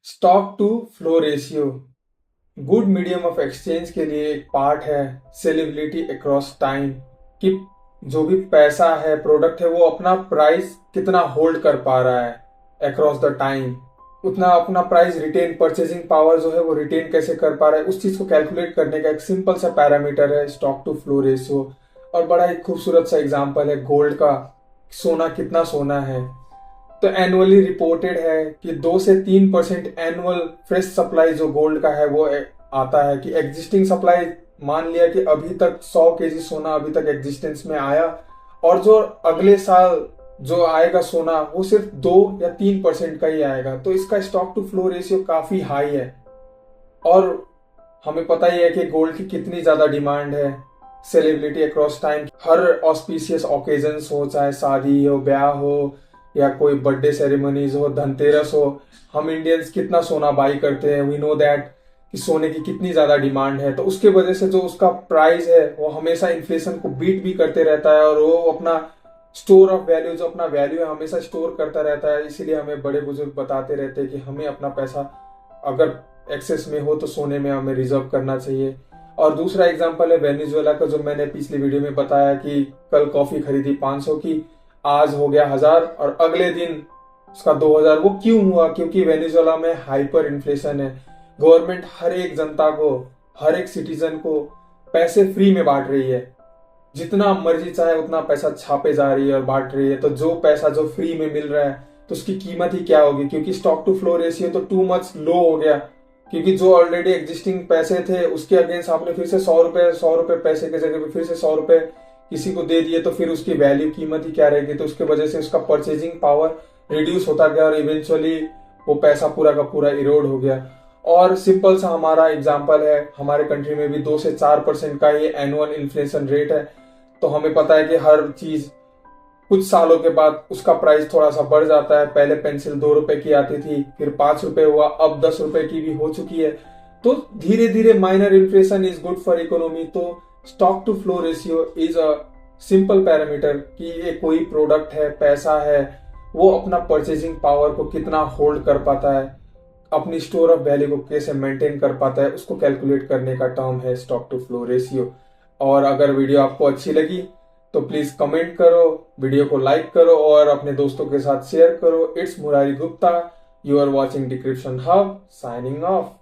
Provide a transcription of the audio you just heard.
Stock to flow ratio good medium of exchange के लिए एक पार्ट है सेलेबिलिटी अक्रॉस टाइम कि जो भी पैसा है प्रोडक्ट है वो अपना प्राइस कितना होल्ड कर पा रहा है अक्रॉस द टाइम, उतना अपना प्राइस रिटेन परचेजिंग पावर जो है वो रिटेन कैसे कर पा रहा है, उस चीज को कैलकुलेट करने का एक सिंपल सा पैरामीटर है स्टॉक टू फ्लो रेशियो। और बड़ा एक खूबसूरत सा एग्जांपल है गोल्ड का, सोना कितना सोना है। तो एनुअली रिपोर्टेड है कि 2 से 3% एनुअल फ्रेश सप्लाई जो गोल्ड का है वो आता है कि एग्जिस्टिंग सप्लाई, मान लिया कि अभी तक 100 केजी सोना अभी तक एग्जिस्टेंस में आया और जो अगले साल जो आएगा सोना वो सिर्फ 2 या 3% का ही आएगा, तो इसका स्टॉक टू फ्लो रेशियो काफी हाई है। और हमें पता ही है कि गोल्ड की कितनी ज्यादा डिमांड है, सेलिब्रिटी अक्रॉस टाइम, हर ऑस्पिशियस ओकेजन्स हो, चाहे शादी हो, ब्याह हो या कोई बर्थडे सेरेमनीज हो, धनतेरस हो, हम इंडियंस कितना सोना बाई करते हैं। वी नो दैट कि सोने की कितनी ज्यादा डिमांड है, तो उसके वजह से जो उसका प्राइस है वो हमेशा इन्फ्लेशन को बीट भी करते रहता है और वो अपना स्टोर ऑफ वैल्यू, जो अपना वैल्यू है हमेशा स्टोर करता रहता है। इसीलिए हमें बड़े बुजुर्ग बताते रहते हैं कि हमें अपना पैसा अगर एक्सेस में हो तो सोने में हमें रिजर्व करना चाहिए। और दूसरा एग्जांपल है वेनेजुएला का, जो मैंने पिछली वीडियो में बताया कि कल कॉफी खरीदी 500 की, आज हो गया 1000 और अगले दिन उसका 2000। वो क्यों हुआ? क्योंकि वेनेजुएला में हाइपर इन्फ्लेशन है। गवर्नमेंट हर एक जनता को, हर एक सिटीजन को पैसे फ्री में बांट रही है, जितना मर्जी चाहे उतना पैसा छापे जा रही है और बांट रही है। तो जो पैसा जो फ्री में मिल रहा है तो उसकी कीमत ही क्या होगी? क्योंकि स्टॉक टू फ्लो रेशियो तो टू मच लो हो गया, क्योंकि जो ऑलरेडी एग्जिस्टिंग पैसे थे उसके अगेंस्ट आपने फिर से 100 रुपए पैसे की जगह पे फिर से 100 रुपए किसी को दे दिए, तो फिर उसकी वैल्यू कीमत ही क्या रहेगी? तो उसके वजह से उसका परचेजिंग पावर रिड्यूस होता गया और इवेंचुअली वो पैसा पूरा का पूरा इरोड हो गया। और सिंपल सा हमारा एग्जाम्पल है, हमारे कंट्री में भी 2 से 4% का ये एनुअल इन्फ्लेशन रेट है। तो हमें पता है कि हर चीज कुछ सालों के बाद उसका प्राइस थोड़ा सा बढ़ जाता है। पहले पेंसिल 2 रुपए की आती थी, फिर 5 रुपए हुआ, अब 10 रुपए की भी हो चुकी है। तो धीरे धीरे minor inflation is good for economy. तो stock to flow ratio is a simple parameter कि ये कोई प्रोडक्ट है, पैसा है, वो अपना परचेजिंग पावर को कितना होल्ड कर पाता है, अपनी स्टोर ऑफ वैल्यू को कैसे मेंटेन कर पाता है, उसको कैलकुलेट करने का टर्म है स्टॉक टू फ्लो रेशियो। और अगर वीडियो आपको अच्छी लगी तो प्लीज कमेंट करो, वीडियो को लाइक करो और अपने दोस्तों के साथ शेयर करो। It's Murari Gupta, you are watching decryption hub, signing of.